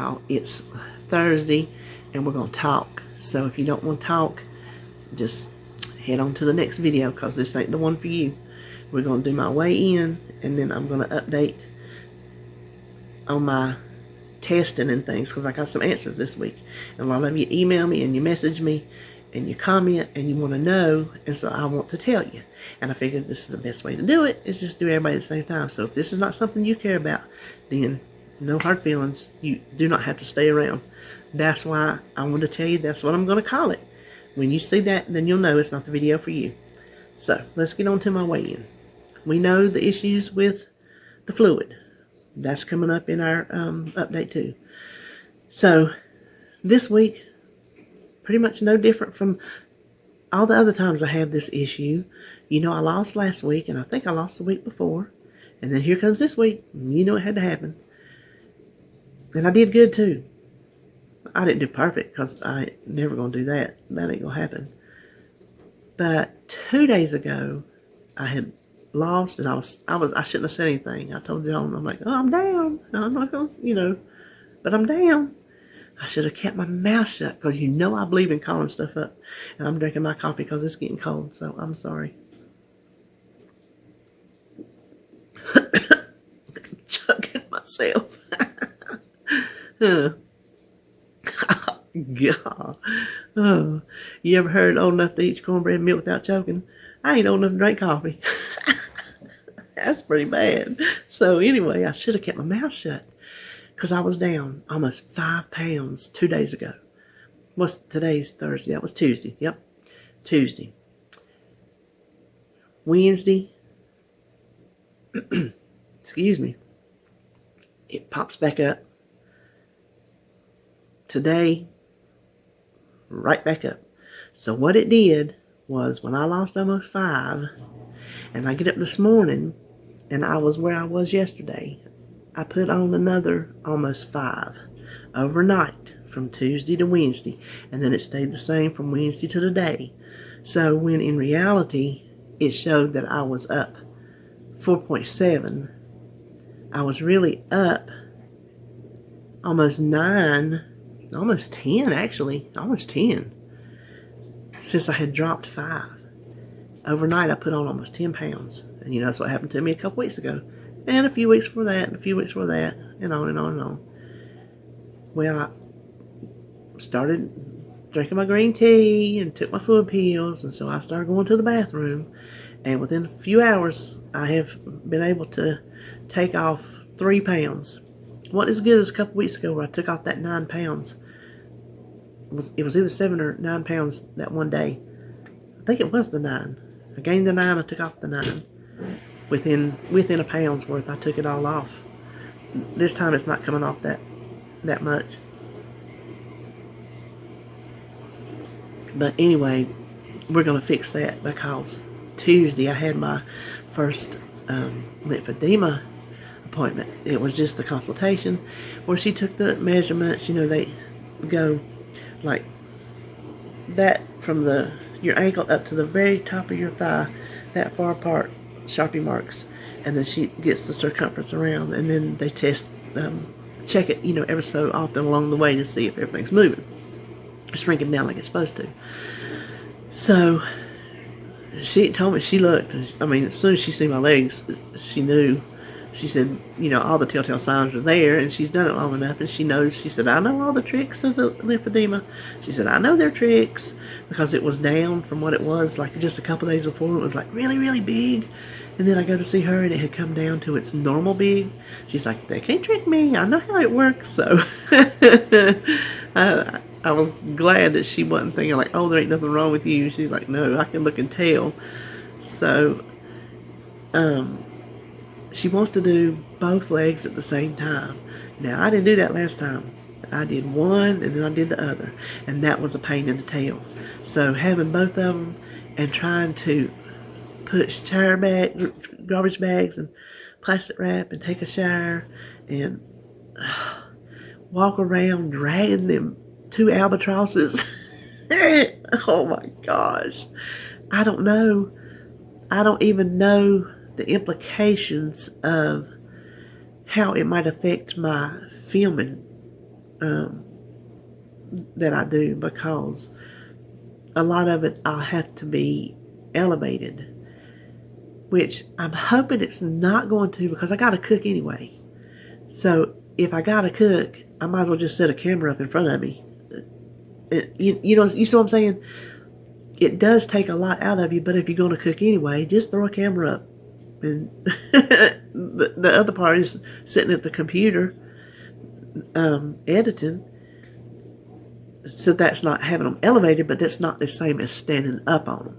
y'all, it's Thursday and we're going to talk. So if you don't want to talk, just head on to the next video, because this ain't the one for you. We're going to do my weigh-in, and then I'm going to update on my testing and things, because I got some answers this week. And a lot of you email me and you message me and you comment and you want to know, and so I want to tell you. And I figured this is the best way to do it, is just do everybody at the same time. So if this is not something you care about, then no hard feelings. You do not have to stay around. That's why I want to tell you that's what I'm going to call it. When you see that, then you'll know it's not the video for you. So let's get on to my weigh-in. We know the issues with the fluid. That's coming up in our update too. So this week, pretty much no different from all the other times I had this issue. You know, I lost last week, and I think I lost the week before. And then here comes this week. You know it had to happen. And I did good too. I didn't do perfect, because I ain't never going to do that. That ain't going to happen. But 2 days ago, I had lost, and I shouldn't have said anything. I told John, I'm like, oh, I'm down. I'm not going to, but I'm down. I should have kept my mouth shut, because you know I believe in calling stuff up. And I'm drinking my coffee because it's getting cold, so I'm sorry. Choking myself. God. Oh, you ever heard old enough to eat cornbread and milk without choking? I ain't old enough to drink coffee. That's pretty bad. So anyway, I should have kept my mouth shut, because I was down almost 5 pounds 2 days ago. Today's Thursday? That was Tuesday. Yep, Tuesday. Wednesday, excuse me, it pops back up. Today, right back up. So what it did was, when I lost almost 5, and I get up this morning, and I was where I was yesterday, I put on another almost 5 overnight from Tuesday to Wednesday, and then it stayed the same from Wednesday to today. So when in reality, it showed that I was up 4.7, I was really up almost 9, almost 10 actually, almost 10, since I had dropped 5. Overnight I put on almost 10 pounds. And you know, that's what happened to me a couple weeks ago. And a few weeks before that, and a few weeks before that, and on and on and on. Well, I started drinking my green tea and took my fluid pills, and so I started going to the bathroom. And within a few hours, I have been able to take off 3 pounds. What is good is a couple weeks ago where I took off that 9 pounds. It was either 7 or 9 pounds that one day. I think it was the 9. I gained the 9, I took off the 9. Within a pound's worth, I took it all off. This time it's not coming off that much. But anyway, we're going to fix that, because Tuesday I had my first lymphedema appointment. It was just the consultation where she took the measurements. You know, they go like that from your ankle up to the very top of your thigh, that far apart, Sharpie marks, and then she gets the circumference around, and then they check it, ever so often along the way to see if everything's moving, shrinking down like it's supposed to. So she told me, she looked, as soon as she seen my legs, she knew. She said, all the telltale signs are there, and she's done it long enough, and she knows. She said, I know all the tricks of the lymphedema. She said, I know their tricks, because it was down from what it was, like just a couple days before. It was like really, really big, and then I go to see her, and it had come down to its normal big. She's like, they can't trick me. I know how it works. So I was glad that she wasn't thinking like, oh, there ain't nothing wrong with you. She's like, no, I can look and tell. So, she wants to do both legs at the same time. Now, I didn't do that last time. I did one, and then I did the other. And that was a pain in the tail. So having both of them and trying to put garbage bags and plastic wrap and take a shower and walk around dragging them 2 albatrosses. Oh my gosh. I don't know. I don't even know the implications of how it might affect my filming that I do, because a lot of it I'll have to be elevated, which I'm hoping it's not going to, because I got to cook anyway. So if I got to cook, I might as well just set a camera up in front of me. You see what I'm saying? It does take a lot out of you, but if you're going to cook anyway, just throw a camera up. And the other part is sitting at the computer editing. So that's not having them elevated, but that's not the same as standing up on them.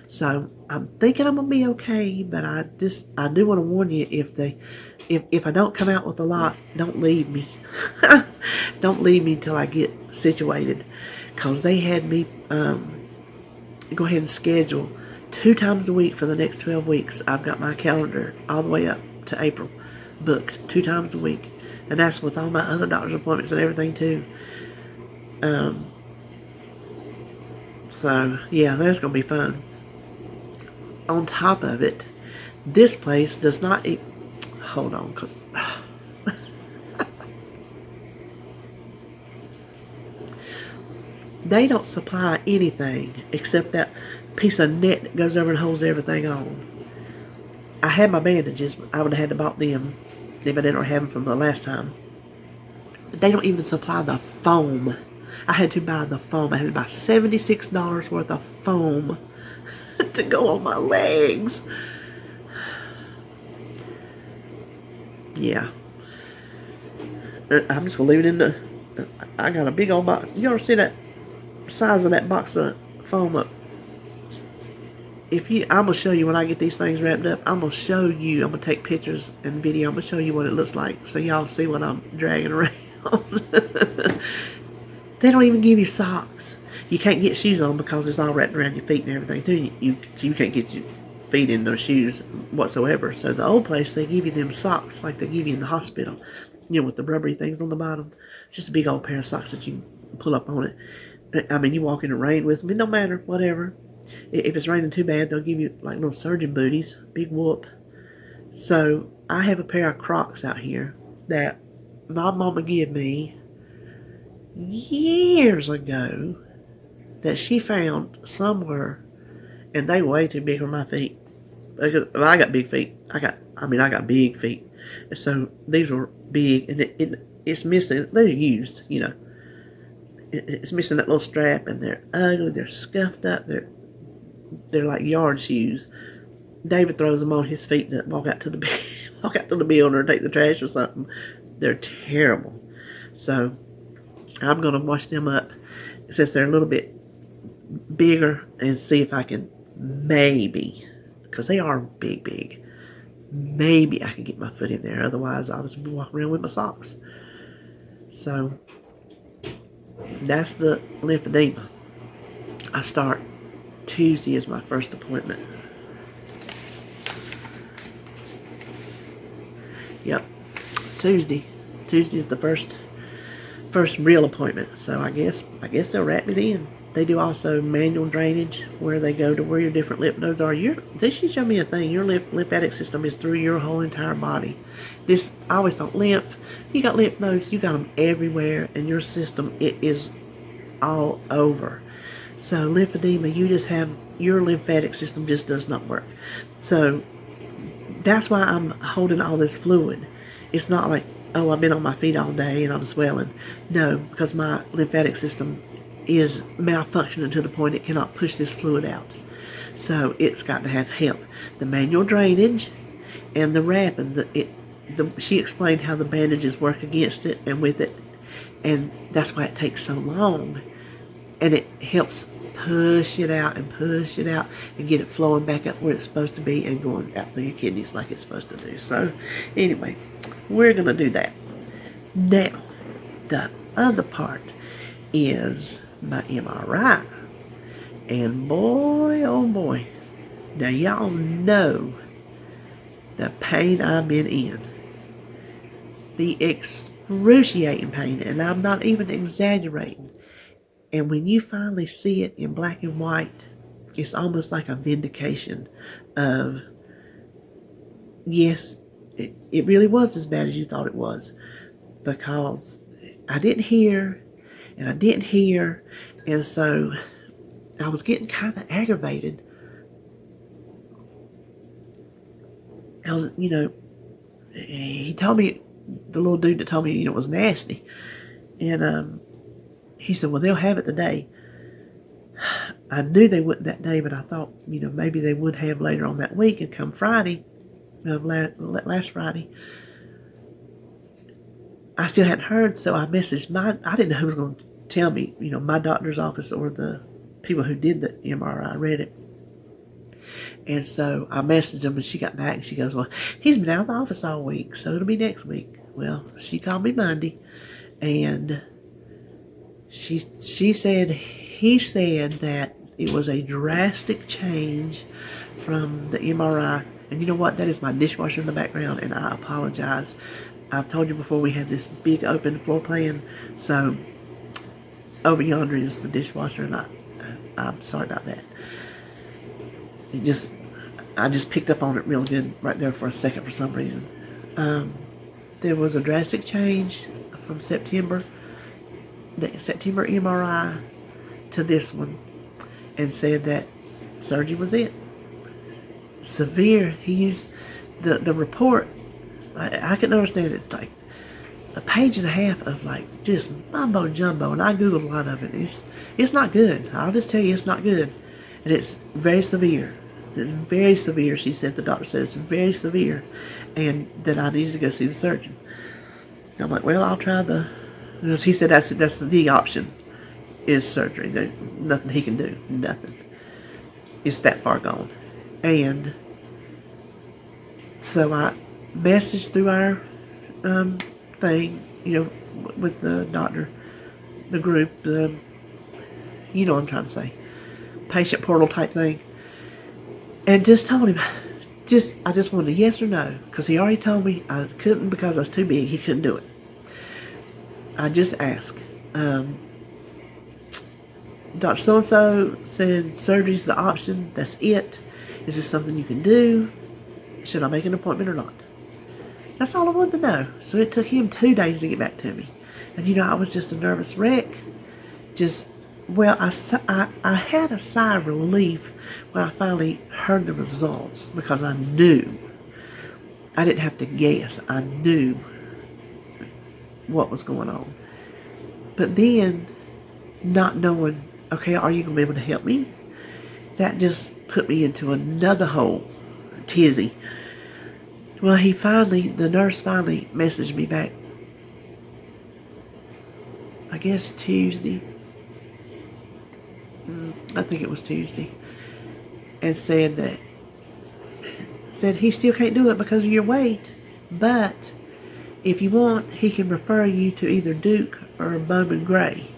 So I'm thinking I'm gonna be okay, but I do want to warn you, if I don't come out with a lot, don't leave me. Don't leave me till I get situated, because they had me go ahead and schedule 2 times a week for the next 12 weeks. I've got my calendar all the way up to April booked 2 times a week, and that's with all my other doctor's appointments and everything too. So yeah, that's gonna be fun. On top of it, this place does not eat. Hold on, because they don't supply anything except that piece of net that goes over and holds everything on. I had my bandages. I would have had to bought them if I didn't have them from the last time. But they don't even supply the foam. I had to buy the foam. I had to buy $76 worth of foam to go on my legs. Yeah. I'm just going to leave it in the... I got a big old box. You ever see that size of that box of foam up? I'm going to show you when I get these things wrapped up. I'm going to show you. I'm going to take pictures and video. I'm going to show you what it looks like, so y'all see what I'm dragging around. They don't even give you socks. You can't get shoes on because it's all wrapped around your feet and everything too. You can't get your feet in those shoes whatsoever. So the old place, they give you them socks like they give you in the hospital, with the rubbery things on the bottom. It's just a big old pair of socks that you pull up on it. I mean, you walk in the rain with them, it don't matter, whatever. If it's raining too bad, they'll give you like little surgeon booties, big whoop. So I have a pair of Crocs out here that my mama gave me years ago, that she found somewhere, and they way too big for my feet. Because I got big feet. I got big feet. And so these were big, and it's missing. They're used, It's missing that little strap, and they're ugly. They're scuffed up. They're like yard shoes. David throws them on his feet to walk out to the building or take the trash or something. They're terrible. So I'm gonna wash them up since they're a little bit bigger and see if I can maybe, because they are big, maybe I can get my foot in there. Otherwise, I'll just be walking around with my socks. So that's the lymphedema. I start Tuesday is my first appointment. Yep, Tuesday is the first real appointment. So I guess they'll wrap me in. They do also manual drainage, where they go to where your different lymph nodes are. They should show me a thing. Your lymphatic system is through your whole entire body. I always thought you got lymph nodes, you got them everywhere, and your system, it is all over. So lymphedema, your lymphatic system just does not work. So that's why I'm holding all this fluid. It's not like, oh, I've been on my feet all day and I'm swelling. No, because my lymphatic system is malfunctioning to the point it cannot push this fluid out. So it's got to have help. The manual drainage and the wrapping. She explained how the bandages work against it and with it, and that's why it takes so long. And it helps push it out and get it flowing back up where it's supposed to be and going out through your kidneys like it's supposed to do. So anyway, we're going to do that. Now, the other part is my MRI. And boy, oh boy, now y'all know the pain I've been in. The excruciating pain, and I'm not even exaggerating. And when you finally see it in black and white, it's almost like a vindication of, yes, it really was as bad as you thought it was. Because I didn't hear, and I didn't hear, and so I was getting kind of aggravated. I was, he told me, the little dude that told me, it was nasty. And he said, well, they'll have it today. I knew they wouldn't that day, but I thought, maybe they would have later on that week. And come Friday, last Friday, I still hadn't heard, so I messaged I didn't know who was going to tell me, my doctor's office or the people who did the MRI read it. And so I messaged them, and she got back, and she goes, well, he's been out of the office all week, so it'll be next week. Well, she called me Monday, and he said that it was a drastic change from the MRI. And you know what? That is my dishwasher in the background, and I apologize. I've told you before, we have this big open floor plan, so over yonder is the dishwasher, and I'm sorry about that. I just picked up on it real good right there for a second for some reason. There was a drastic change from the September MRI to this one, and said that surgery was it. Severe. He used the report. I couldn't understand it. Like a page and a half of like just mumbo jumbo, and I googled a lot of it. It's not good. I'll just tell you, it's not good, and it's very severe. It's very severe. She said, the doctor said it's very severe, and that I needed to go see the surgeon. I'm like, well, I'll try because he said that's the option is surgery. There's nothing he can do. Nothing. It's that far gone. And so I messaged through our thing, with the doctor, the group, what I'm trying to say, patient portal type thing, and just told him, I just wanted a yes or no, because he already told me I couldn't because I was too big. He couldn't do it. I just asked. Dr. So-and-so said surgery's the option. That's it. Is this something you can do? Should I make an appointment or not? That's all I wanted to know. So it took him 2 days to get back to me. And I was just a nervous wreck. I had a sigh of relief when I finally heard the results, because I knew. I didn't have to guess. I knew what was going on. But then, not knowing, okay, are you going to be able to help me? That just put me into another whole tizzy. Well, the nurse finally messaged me back, I guess Tuesday. I think it was Tuesday. And said he still can't do it because of your weight, but if you want, he can refer you to either Duke or Bowman Gray.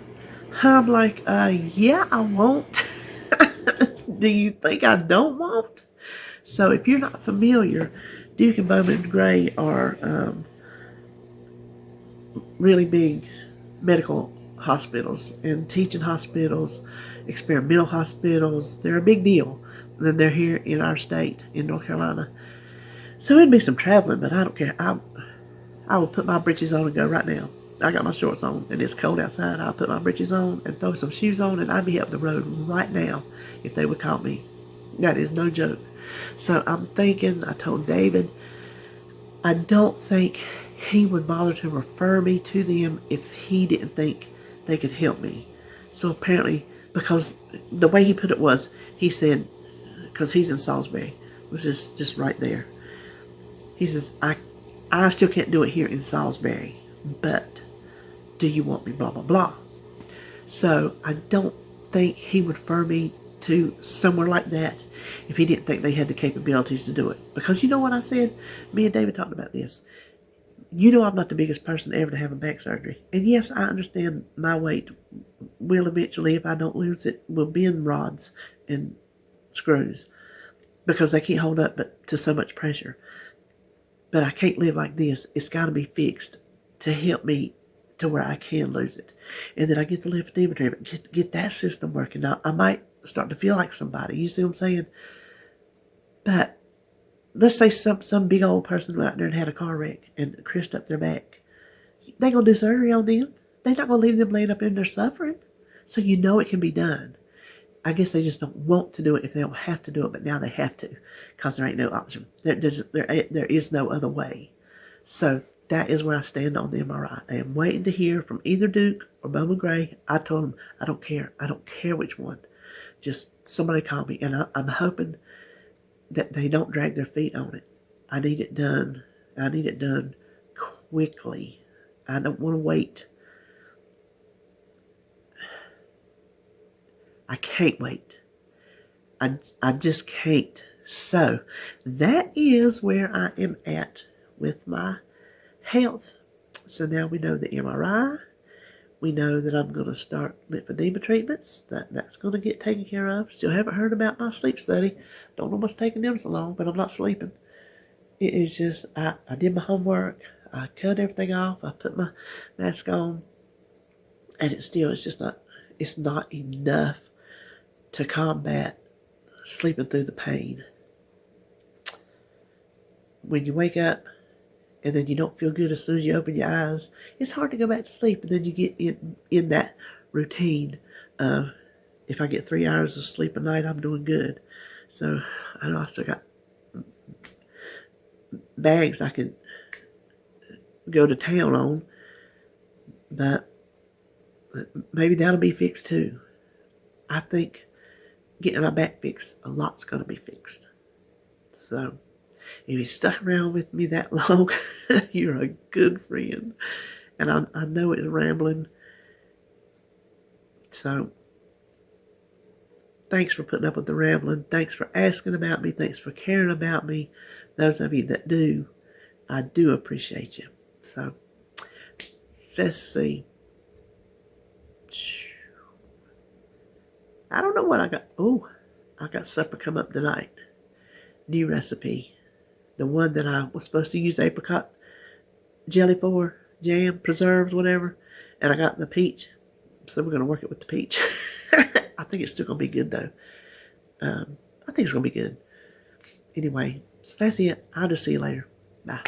I'm like, yeah, I won't. Do you think I don't want? So if you're not familiar, Duke and Bowman Gray are really big medical hospitals and teaching hospitals, experimental hospitals. They're a big deal. And then they're here in our state, in North Carolina. So it'd be some traveling, but I don't care. I will put my britches on and go right now. I got my shorts on, and it's cold outside. I'll put my britches on and throw some shoes on, and I'd be up the road right now if they would call me. That is no joke. So I'm thinking, I told David, I don't think he would bother to refer me to them if he didn't think they could help me. So apparently, because the way he put it was, he said, because he's in Salisbury, which is just right there. He says, I still can't do it here in Salisbury, but do you want me, blah, blah, blah. So I don't think he would refer me to somewhere like that if he didn't think they had the capabilities to do it. Because you know what I said? Me and David talked about this. I'm not the biggest person ever to have a back surgery. And yes, I understand my weight will eventually, if I don't lose it, will bend rods and screws because they can't hold up to so much pressure. But I can't live like this. It's got to be fixed to help me to where I can lose it. And then I get the lymphedema treatment, get that system working. Now, I might start to feel like somebody. You see what I'm saying? But let's say some big old person went out there and had a car wreck and crushed up their back. They going to do surgery on them? they're not going to leave them laying up in there suffering. So you know it can be done. I guess they just don't want to do it if they don't have to do it, but now they have to because there ain't no option. There is no other way. So that is where I stand on the MRI. I am waiting to hear from either Duke or Bowman Gray. I told them, I don't care. I don't care which one. Just somebody call me. And I'm hoping that they don't drag their feet on it. I need it done. I need it done quickly. I don't want to wait. I can't wait. I just can't. So that is where I am at with my health. So now we know the MRI. We know that I'm going to start lymphedema treatments. That's going to get taken care of. Still haven't heard about my sleep study. Don't know what's taking them so long, but I'm not sleeping. It is just, I did my homework. I cut everything off. I put my mask on. And it's just not, it's not enough to combat sleeping through the pain. When you wake up and then you don't feel good as soon as you open your eyes, it's hard to go back to sleep. And then you get in that routine of, if I get 3 hours of sleep a night, I'm doing good. So I know I still got bags I could go to town on, but maybe that'll be fixed too. I think getting my back fixed, a lot's going to be fixed. So if you stuck around with me that long, you're a good friend. And I know it's rambling. So thanks for putting up with the rambling. Thanks for asking about me. Thanks for caring about me. Those of you that do, I do appreciate you. So let's see. I don't know what I got. Oh, I got supper come up tonight. New recipe. The one that I was supposed to use apricot jelly for, jam, preserves, whatever. And I got the peach. So we're going to work it with the peach. I think it's still going to be good, though. I think it's going to be good. Anyway, so that's it. I'll just see you later. Bye.